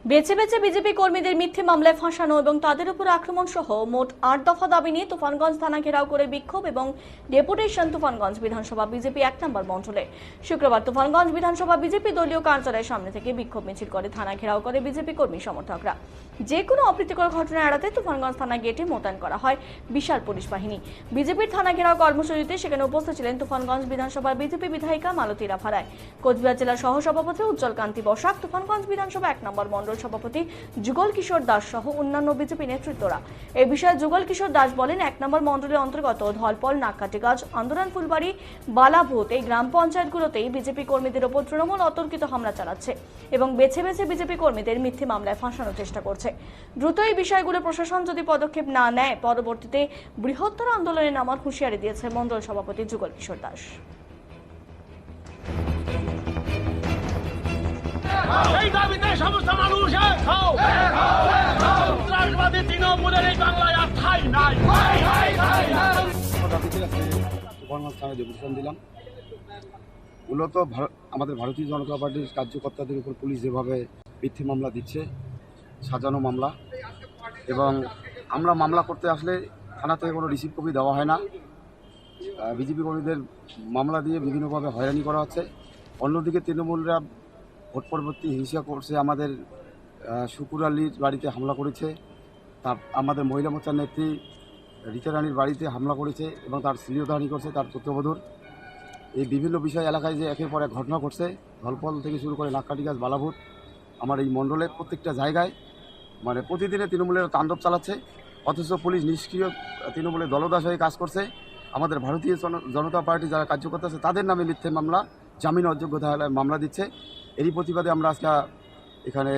বেছে বেছে বিজেপি কর্মীদের মিথ্যে মামলায় ফাঁসানো এবং তাদের উপর আক্রমণ সহ মোট ৮ দফা দাবি নিয়ে তুফানগঞ্জ থানা ঘেরাও করে বিক্ষোভ এবং ডেপুটেশন তুফানগঞ্জ বিধানসভা বিজেপি ১ নম্বর মণ্ডলে। শুক্রবার তুফানগঞ্জ বিধানসভা বিজেপি দলীয় কার্যালয়ের সামনে থেকে বিক্ষোভ মিছিল করে থানা ঘেরাও করে বিজেপি কর্মী সমর্থকরা। যে কোনো অপ্রীতিকর ঘটনা এড়াতে তুফানগঞ্জ থানা গেটে মোতায়েন করা হয় বিশাল পুলিশ বাহিনী। বিজেপির থানা ঘেরাও কর্মসূচিতে সেখানে উপস্থিত ছিলেন তুফানগঞ্জ বিধানসভার বিজেপি বিধায়িকা মালতী রাভারায়, কোচবিহার জেলার সহসভাপতি উজ্জ্বল কান্তি বসাক, তুফানগঞ্জ বিধানসভা ১ নম্বর মণ্ডল সভাপতি যুগল কিশোর দাস সহ অন্যান্য বিজেপি নেতৃত্বরা। এই বিষয়ে যুগল কিশোর দাস বলেন, ১ নম্বর মণ্ডলের অন্তর্গত ধলপল, নাককাটিগাছ, আন্দোলন, ফুলবাড়ি, বালাভূত এই গ্রাম পঞ্চায়েতগুলোতেই বিজেপি কর্মীদের ওপর তৃণমূল অতর্কিত হামলা চালাচ্ছে এবং বেছে বেছে বিজেপি কর্মীদের মিথ্যে মামলায় ফাঁসানোর চেষ্টা করছে। দ্রুত এই বিষয়গুলো প্রশাসন যদি পদক্ষেপ না নেয় পরবর্তীতে বৃহত্তর আন্দোলনে নামার হুঁশিয়ারি দিয়েছে মণ্ডল সভাপতি যুগল কিশোর দাস। এই দাবিতে সমস্ত মানুষ সন্ত্রাসবাদী তৃণমূলের এই বাংলায় আর ঠাঁই নাই। ডেপুটেশন দিলাম। মূলত আমাদের ভারতীয় জনতা পার্টির কার্যকর্তাদের উপর পুলিশ যেভাবে মিথ্যে মামলা দিচ্ছে, সাজানো মামলা, এবং আমরা মামলা করতে আসলে থানা থেকে কোনো রিসিভ কপি দেওয়া হয় না। বিজেপি কর্মীদের মামলা দিয়ে বিভিন্নভাবে হয়রানি করা হচ্ছে। অন্যদিকে তৃণমূলরা ভোট পরবর্তী হিংসা করছে, আমাদের শুকুর আলীর বাড়িতে হামলা করেছে, তার আমাদের মহিলা মোর্চার নেত্রী রীতা রানীর বাড়িতে হামলা করেছে এবং তার শ্লীলতাহানি করছে, তার তত্ত্বাবধান। এই বিভিন্ন বিষয় এলাকায় যে একের পর এক ঘটনা ঘটছে, ধলপল থেকে শুরু করে নাককাটিগাছ, বালাভূত, আমার এই মণ্ডলের প্রত্যেকটা জায়গায় মানে প্রতিদিনে তৃণমূলের তাণ্ডব চালাচ্ছে, অথচ পুলিশ নিষ্ক্রিয়, তৃণমূলের দলদাস হয়ে কাজ করছে। আমাদের ভারতীয় জনতা পার্টি যারা কার্যকর্তা আছে তাদের নামে মিথ্যে মামলা, জামিন অযোগ্যতা মামলা দিচ্ছে। এরই প্রতিবাদে আমরা আজকে এখানে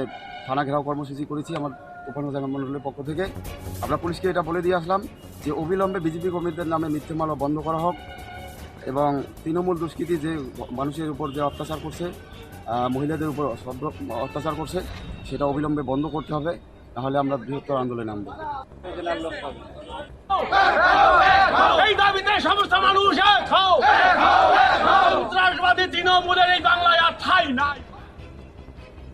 থানা ঘেরাও কর্মসূচি করেছি আমার তুফানগঞ্জ মণ্ডলের পক্ষ থেকে। আমরা পুলিশকে এটা বলে দিয়ে আসলাম যে অবিলম্বে বিজেপি কর্মীদের নামে মিথ্যে মামলা বন্ধ করা হোক এবং তৃণমূল দুষ্কৃতী যে মানুষের উপর যে অত্যাচার করছে, মহিলাদের উপর অত্যাচার করছে, সেটা অবিলম্বে বন্ধ করতে হবে, নাহলে আমরা বৃহত্তর আন্দোলনে নামব।